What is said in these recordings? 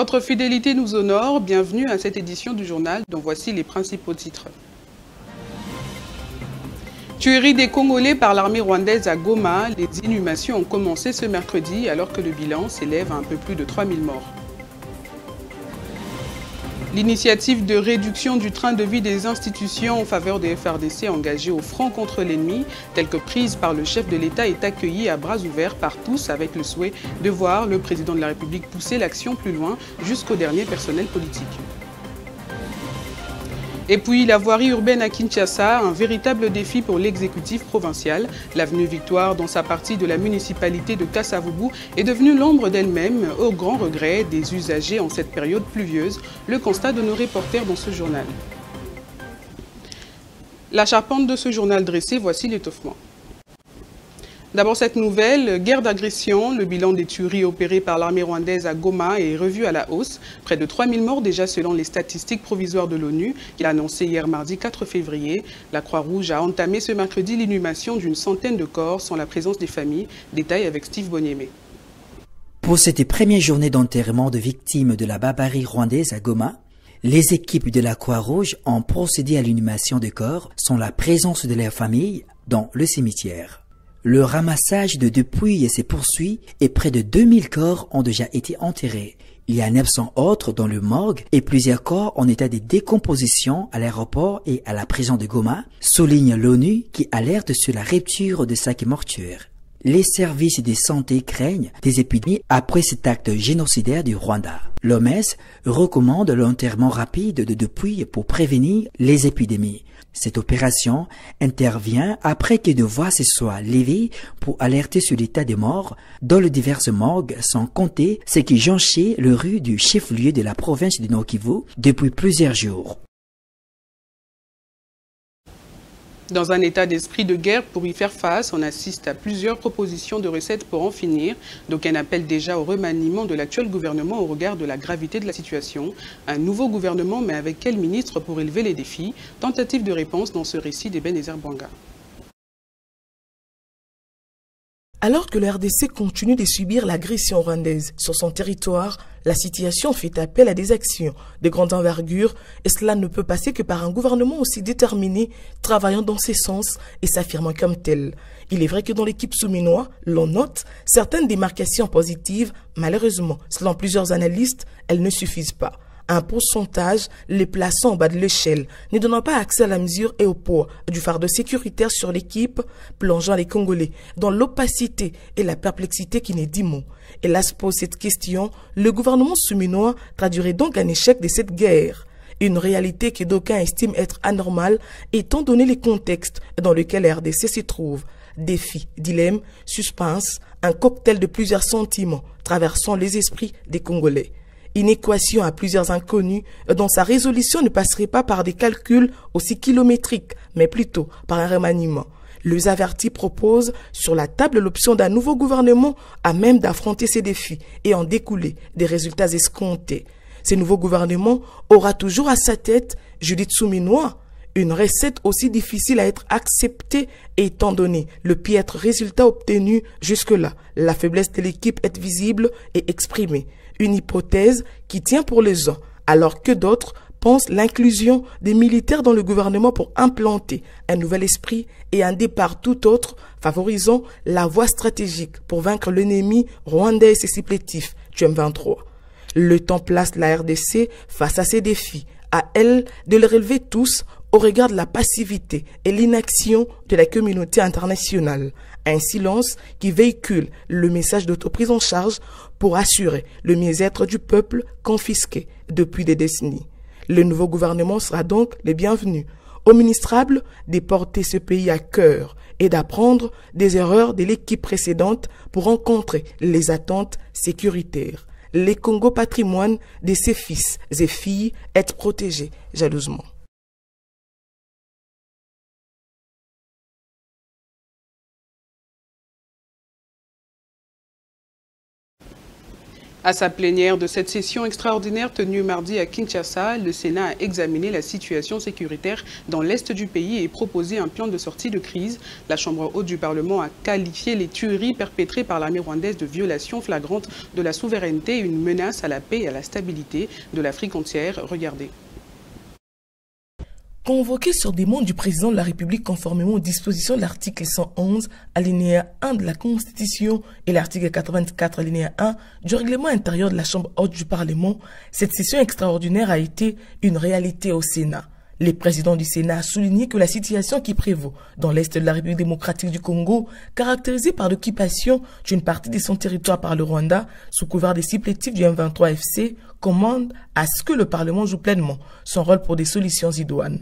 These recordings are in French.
Votre fidélité nous honore. Bienvenue à cette édition du journal dont voici les principaux titres. Tuerie des Congolais par l'armée rwandaise à Goma. Les inhumations ont commencé ce mercredi alors que le bilan s'élève à un peu plus de 3000 morts. L'initiative de réduction du train de vie des institutions en faveur des FRDC engagées au front contre l'ennemi, telle que prise par le chef de l'État, est accueillie à bras ouverts par tous avec le souhait de voir le président de la République pousser l'action plus loin jusqu'au dernier personnel politique. Et puis la voirie urbaine à Kinshasa, un véritable défi pour l'exécutif provincial. L'avenue Victoire, dans sa partie de la municipalité de Kasavubu, est devenue l'ombre d'elle-même, au grand regret des usagers en cette période pluvieuse. Le constat de nos reporters dans ce journal. La charpente de ce journal dressé, voici l'étoffement. D'abord cette nouvelle, guerre d'agression, le bilan des tueries opérées par l'armée rwandaise à Goma est revu à la hausse. Près de 3000 morts déjà selon les statistiques provisoires de l'ONU, qui a annoncé hier mardi 4 février. La Croix-Rouge a entamé ce mercredi l'inhumation d'une centaine de corps sans la présence des familles. Détail avec Steve Boniemé. Pour cette première journée d'enterrement de victimes de la barbarie rwandaise à Goma, les équipes de la Croix-Rouge ont procédé à l'inhumation des corps sans la présence de leurs familles dans le cimetière. Le ramassage de dépouilles se poursuit et près de 2000 corps ont déjà été enterrés. Il y a 900 autres dans le morgue et plusieurs corps en état de décomposition à l'aéroport et à la prison de Goma, souligne l'ONU qui alerte sur la rupture des sacs mortuaires. Les services de santé craignent des épidémies après cet acte génocidaire du Rwanda. L'OMS recommande l'enterrement rapide de dépouilles pour prévenir les épidémies. Cette opération intervient après que des voix se soient levées pour alerter sur l'état des morts dans les diverses morgues, sans compter ce qui jonchait le rue du chef-lieu de la province du Nord-Kivu depuis plusieurs jours. Dans un état d'esprit de guerre pour y faire face, on assiste à plusieurs propositions de recettes pour en finir. D'aucuns appellent déjà au remaniement de l'actuel gouvernement au regard de la gravité de la situation. Un nouveau gouvernement, mais avec quel ministre pour élever les défis? Tentative de réponse dans ce récit d'Ebenezer Bwanga. Alors que le RDC continue de subir l'agression rwandaise sur son territoire, la situation fait appel à des actions de grande envergure et cela ne peut passer que par un gouvernement aussi déterminé, travaillant dans ce sens et s'affirmant comme tel. Il est vrai que dans l'équipe souminois, l'on note certaines démarcations positives. Malheureusement, selon plusieurs analystes, elles ne suffisent pas. Un pourcentage les plaçant en bas de l'échelle, ne donnant pas accès à la mesure et au poids du fardeau sécuritaire sur l'équipe, plongeant les Congolais dans l'opacité et la perplexité qui n'est dit mot. Hélas, pour cette question, le gouvernement souminois traduirait donc un échec de cette guerre. Une réalité que d'aucuns estiment être anormale étant donné les contextes dans lesquels la RDC se trouve. Défis, dilemmes, suspense, un cocktail de plusieurs sentiments traversant les esprits des Congolais. Une équation à plusieurs inconnus dont sa résolution ne passerait pas par des calculs aussi kilométriques, mais plutôt par un remaniement. Les avertis proposent sur la table l'option d'un nouveau gouvernement à même d'affronter ces défis et en découler des résultats escomptés. Ce nouveau gouvernement aura toujours à sa tête Judith Souminois, une recette aussi difficile à être acceptée étant donné le piètre résultat obtenu jusque-là. La faiblesse de l'équipe est visible et exprimée. Une hypothèse qui tient pour les uns, alors que d'autres pensent l'inclusion des militaires dans le gouvernement pour implanter un nouvel esprit et un départ tout autre, favorisant la voie stratégique pour vaincre l'ennemi rwandais et ses supplétifs, M23. Le temps place la RDC face à ces défis, à elle de les relever tous au regard de la passivité et l'inaction de la communauté internationale. Un silence qui véhicule le message d'autoprise en charge pour assurer le mieux-être du peuple confisqué depuis des décennies. Le nouveau gouvernement sera donc le bienvenu. Au ministrable de porter ce pays à cœur et d'apprendre des erreurs de l'équipe précédente pour rencontrer les attentes sécuritaires. Les Congo patrimoine de ses fils et filles être protégés jalousement. À sa plénière de cette session extraordinaire tenue mardi à Kinshasa, le Sénat a examiné la situation sécuritaire dans l'est du pays et proposé un plan de sortie de crise. La Chambre haute du Parlement a qualifié les tueries perpétrées par l'armée rwandaise de violations flagrantes de la souveraineté et une menace à la paix et à la stabilité de l'Afrique entière. Regardez. Convoqué sur demande du président de la République conformément aux dispositions de l'article 111, alinéa 1 de la Constitution et l'article 84, alinéa 1 du règlement intérieur de la Chambre haute du Parlement, cette session extraordinaire a été une réalité au Sénat. Le président du Sénat a souligné que la situation qui prévaut dans l'est de la République démocratique du Congo, caractérisée par l'occupation d'une partie de son territoire par le Rwanda, sous couvert des supplétifs du M23 FC, commande à ce que le Parlement joue pleinement son rôle pour des solutions idoines.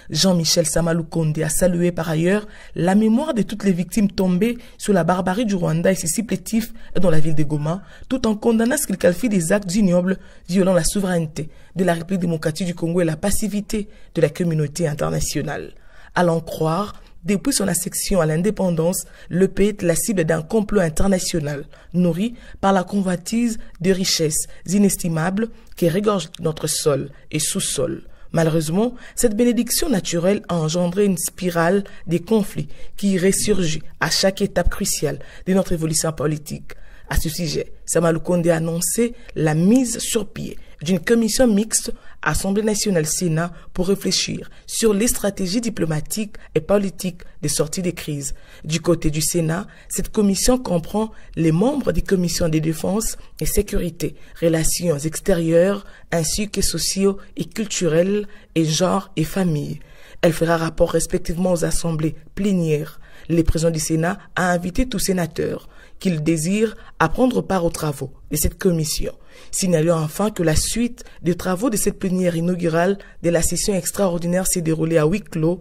Jean-Michel Samalukonde a salué par ailleurs la mémoire de toutes les victimes tombées sous la barbarie du Rwanda et ses supplétifs dans la ville de Goma, tout en condamnant ce qu'il qualifie des actes ignobles violant la souveraineté de la République démocratique du Congo et la passivité de la communauté internationale. À l'en croire, depuis son accession à l'indépendance, le pays est la cible d'un complot international nourri par la convoitise de richesses inestimables qui regorgent notre sol et sous-sol. Malheureusement, cette bénédiction naturelle a engendré une spirale des conflits qui ressurgit à chaque étape cruciale de notre évolution politique. À ce sujet, Samalukonde a annoncé la mise sur pied d'une commission mixte Assemblée nationale Sénat pour réfléchir sur les stratégies diplomatiques et politiques de sortie des crises. Du côté du Sénat, cette commission comprend les membres des commissions de défense et sécurité, relations extérieures, ainsi que sociaux et culturels et genre et famille. Elle fera rapport respectivement aux assemblées plénières. Le président du Sénat a invité tous sénateurs qu'il désire à prendre part aux travaux de cette commission. Signalons enfin que la suite des travaux de cette plénière inaugurale de la session extraordinaire s'est déroulée à huis clos,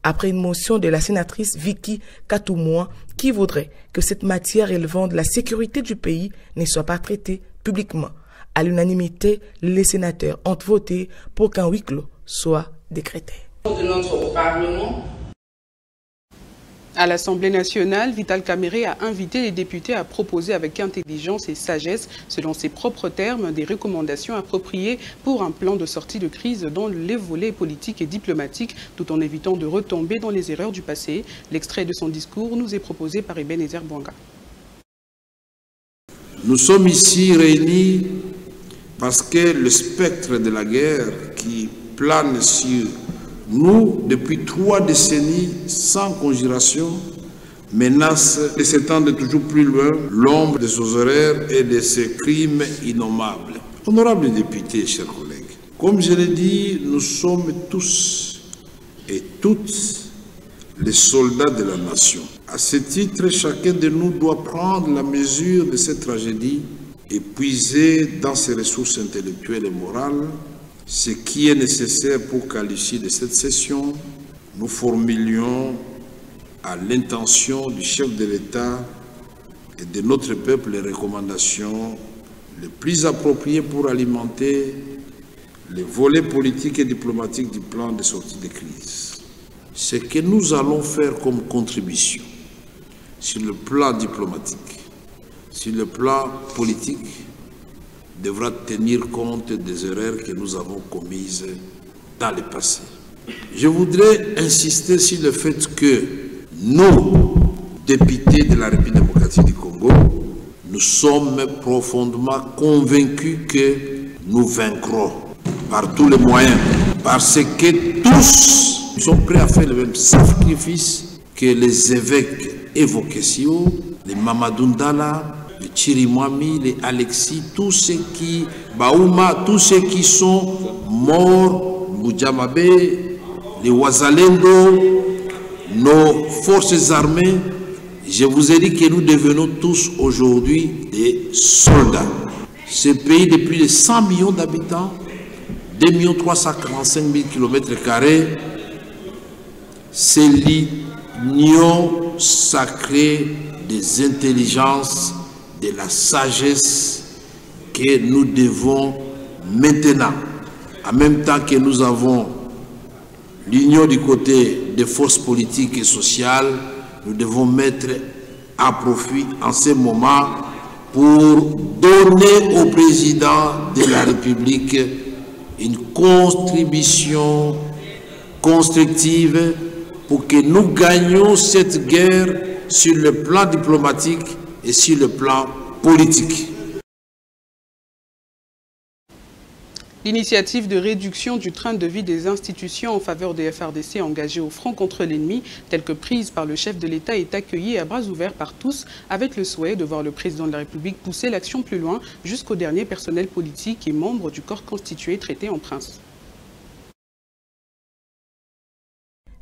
après une motion de la sénatrice Vicky Katoumoua qui voudrait que cette matière relevant de la sécurité du pays ne soit pas traitée publiquement. À l'unanimité, les sénateurs ont voté pour qu'un huis clos soit décrété. De notre Parlement. À l'Assemblée nationale, Vital Kamerhe a invité les députés à proposer avec intelligence et sagesse, selon ses propres termes, des recommandations appropriées pour un plan de sortie de crise dans les volets politiques et diplomatiques, tout en évitant de retomber dans les erreurs du passé. L'extrait de son discours nous est proposé par Ebenezer Bwanga. Nous sommes ici réunis parce que le spectre de la guerre qui plane sur nous, depuis 3 décennies sans conjuration, menace de s'étendre toujours plus loin l'ombre de ses horaires et de ses crimes innommables. Honorables députés, chers collègues, comme je l'ai dit, nous sommes tous et toutes les soldats de la nation. À ce titre, chacun de nous doit prendre la mesure de cette tragédie et puiser dans ses ressources intellectuelles et morales ce qui est nécessaire pour qu'à l'issue de cette session, nous formulions à l'intention du chef de l'État et de notre peuple les recommandations les plus appropriées pour alimenter les volets politiques et diplomatiques du plan de sortie de crise. Ce que nous allons faire comme contribution sur le plan diplomatique, sur le plan politique, devra tenir compte des erreurs que nous avons commises dans le passé. Je voudrais insister sur le fait que nous, députés de la République démocratique du Congo, nous sommes profondément convaincus que nous vaincrons par tous les moyens, parce que tous sont prêts à faire le même sacrifice que les évêques évoqués si haut, les Mamadou Ndala, les Chirimwami, les Alexis, tous ceux qui, Baouma, tous ceux qui sont morts, Boudjamabe, les Wazalendo, nos forces armées. Je vous ai dit que nous devenons tous aujourd'hui des soldats. Ce pays de plus de 100 millions d'habitants, 2 345 000 km², c'est l'union sacrée des intelligences, de la sagesse que nous devons maintenant, en même temps que nous avons l'union du côté des forces politiques et sociales, nous devons mettre à profit en ce moment pour donner au président de la République une contribution constructive pour que nous gagnions cette guerre sur le plan diplomatique et sur le plan politique. L'initiative de réduction du train de vie des institutions en faveur des FARDC engagés au front contre l'ennemi, telle que prise par le chef de l'État, est accueillie à bras ouverts par tous, avec le souhait de voir le président de la République pousser l'action plus loin jusqu'au dernier personnel politique et membre du corps constitué traité en prince.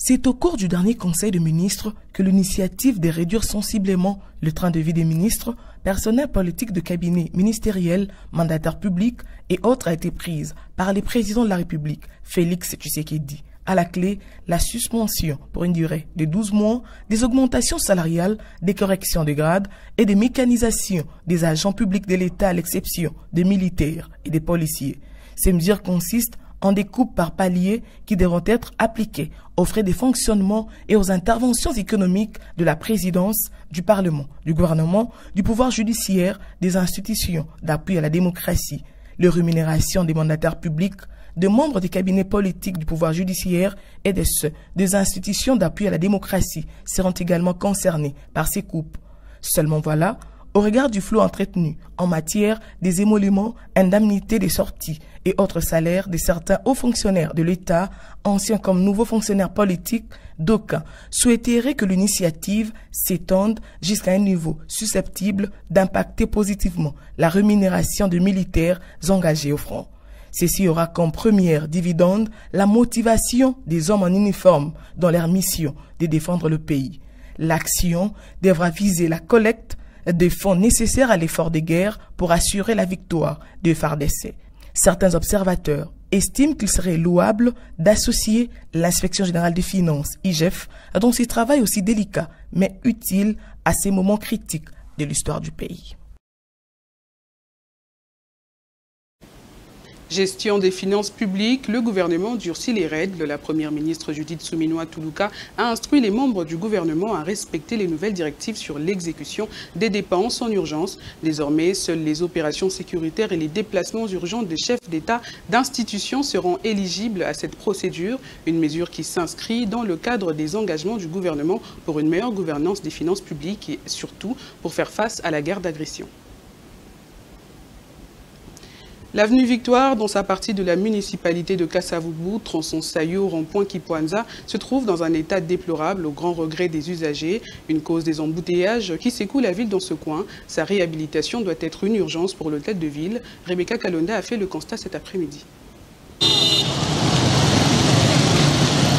C'est au cours du dernier Conseil de ministres que l'initiative de réduire sensiblement le train de vie des ministres, personnels politiques de cabinet ministériel, mandataires publics et autres a été prise par les présidents de la République, Félix Tshisekedi. À la clé, la suspension pour une durée de 12 mois des augmentations salariales, des corrections de grades et des mécanisations des agents publics de l'État à l'exception des militaires et des policiers. Ces mesures consistent en des coupes par paliers qui devront être appliquées aux frais de fonctionnement et aux interventions économiques de la présidence, du Parlement, du gouvernement, du pouvoir judiciaire, des institutions d'appui à la démocratie. Les rémunérations des mandataires publics, de membres des cabinets politiques du pouvoir judiciaire et de ceux des institutions d'appui à la démocratie seront également concernés par ces coupes. Seulement voilà, au regard du flou entretenu en matière des émoluments, indemnités des sorties et autres salaires de certains hauts fonctionnaires de l'État, anciens comme nouveaux fonctionnaires politiques, d'aucuns souhaiteraient que l'initiative s'étende jusqu'à un niveau susceptible d'impacter positivement la rémunération de militaires engagés au front. Ceci aura comme première dividende la motivation des hommes en uniforme dans leur mission de défendre le pays. L'action devra viser la collecte des fonds nécessaires à l'effort de guerre pour assurer la victoire de FARDC. Certains observateurs estiment qu'il serait louable d'associer l'Inspection générale des finances, IGF, dans ce travail aussi délicat mais utile à ces moments critiques de l'histoire du pays. Gestion des finances publiques, le gouvernement durcit les règles. La première ministre Judith Suminwa Tuluka a instruit les membres du gouvernement à respecter les nouvelles directives sur l'exécution des dépenses en urgence. Désormais, seules les opérations sécuritaires et les déplacements urgents des chefs d'État d'institutions seront éligibles à cette procédure, une mesure qui s'inscrit dans le cadre des engagements du gouvernement pour une meilleure gouvernance des finances publiques et surtout pour faire face à la guerre d'agression. L'avenue Victoire, dans sa partie de la municipalité de Kasavubu, tronçon Sayo, rond-point Kipwanza, se trouve dans un état déplorable au grand regret des usagers. Une cause des embouteillages qui secouent la ville dans ce coin. Sa réhabilitation doit être une urgence pour l'hôtel de ville. Rebecca Kalonda a fait le constat cet après-midi.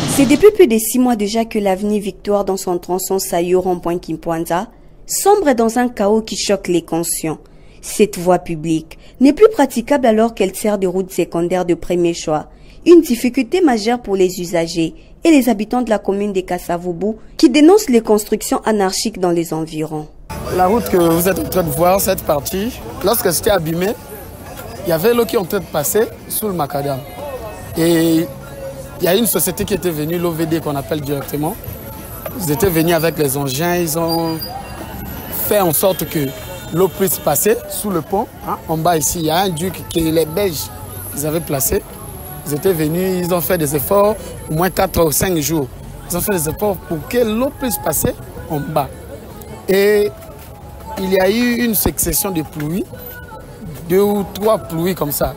C'est depuis plus de 6 mois déjà que l'avenue Victoire, dans son tronçon Sayo, rond-point Kipwanza, sombre dans un chaos qui choque les conscients. Cette voie publique n'est plus praticable alors qu'elle sert de route secondaire de premier choix. Une difficulté majeure pour les usagers et les habitants de la commune de Kasavubu qui dénoncent les constructions anarchiques dans les environs. La route que vous êtes en train de voir, cette partie, lorsque c'était abîmé, il y avait l'eau qui est en train de passer sous le macadam. Et il y a une société qui était venue, l'OVD qu'on appelle directement. Ils étaient venus avec les engins, ils ont fait en sorte que l'eau puisse passer sous le pont. En bas ici, il y a un duc que les Belges ils avaient placé. Ils étaient venus, ils ont fait des efforts, au moins 4 ou 5 jours. Ils ont fait des efforts pour que l'eau puisse passer en bas. Et il y a eu une succession de pluies, 2 ou 3 pluies comme ça.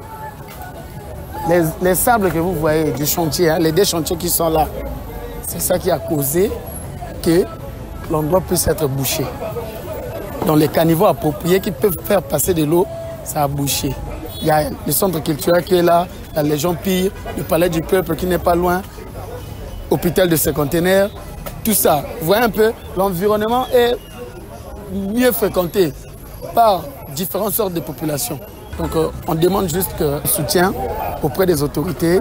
Les sables que vous voyez du chantier, les 2 chantiers qui sont là, c'est ça qui a causé que l'endroit puisse être bouché. Dans les caniveaux appropriés qui peuvent faire passer de l'eau, ça a bouché. Il y a le centre culturel qui est là, la Légion Pire, le palais du peuple qui n'est pas loin, l'hôpital de Cinquantenaire, tout ça. Vous voyez un peu, l'environnement est mieux fréquenté par différentes sortes de populations. Donc on demande juste un soutien auprès des autorités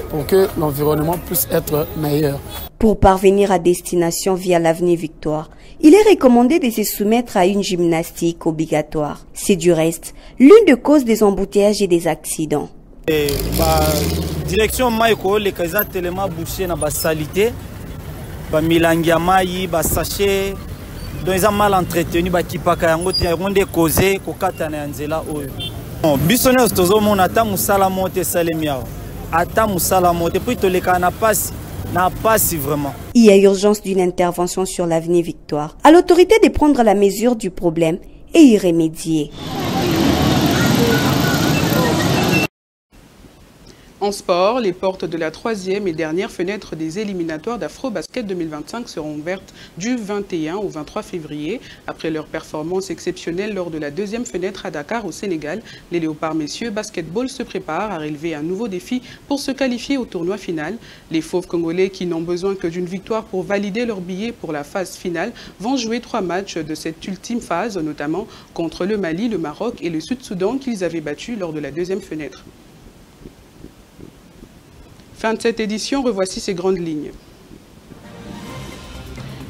pour que l'environnement puisse être meilleur. Pour parvenir à destination via l'avenue Victoire, il est recommandé de se soumettre à une gymnastique obligatoire. C'est du reste l'une des causes des embouteillages et des accidents. Direction Maïko, les cas tellement bouché na salité, milangia mai, sachet, donc ils ont mal entretenu bakipaka yango te ronde causé kokata na nzela oyo biso nyonso tozomona ata mosala mo te esalemi awa ata mosala mo te po toleka na pasi vraiment. Il y a urgence d'une intervention sur l'avenue Victoire. À l'autorité de prendre la mesure du problème et y remédier. En sport, les portes de la troisième et dernière fenêtre des éliminatoires d'Afro-Basket 2025 seront ouvertes du 21 au 23 février. Après leur performance exceptionnelle lors de la deuxième fenêtre à Dakar au Sénégal, les Léopards messieurs basketball se préparent à relever un nouveau défi pour se qualifier au tournoi final. Les Fauves congolais, qui n'ont besoin que d'une victoire pour valider leur billet pour la phase finale, vont jouer 3 matchs de cette ultime phase, notamment contre le Mali, le Maroc et le Sud-Soudan qu'ils avaient battus lors de la deuxième fenêtre. Fin de cette édition, revoici ces grandes lignes.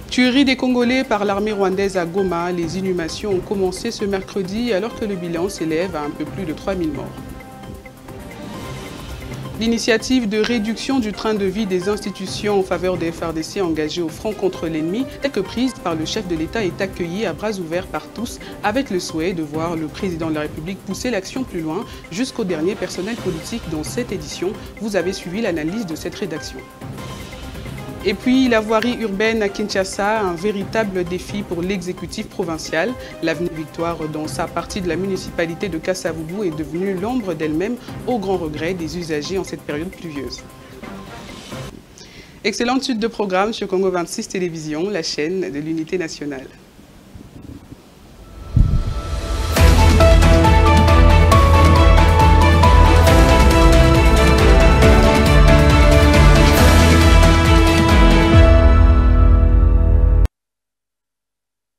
Tuerie des Congolais par l'armée rwandaise à Goma. Les inhumations ont commencé ce mercredi alors que le bilan s'élève à un peu plus de 3000 morts. L'initiative de réduction du train de vie des institutions en faveur des FARDC engagés au front contre l'ennemi, telle que prise par le chef de l'État, est accueillie à bras ouverts par tous, avec le souhait de voir le président de la République pousser l'action plus loin jusqu'au dernier personnel politique. Dans cette édition, vous avez suivi l'analyse de cette rédaction. Et puis, la voirie urbaine à Kinshasa, un véritable défi pour l'exécutif provincial. L'avenue Victoire, dans sa partie de la municipalité de Kasavubu, est devenue l'ombre d'elle-même, au grand regret des usagers en cette période pluvieuse. Excellente suite de programme sur Congo 26 Télévision, la chaîne de l'unité nationale.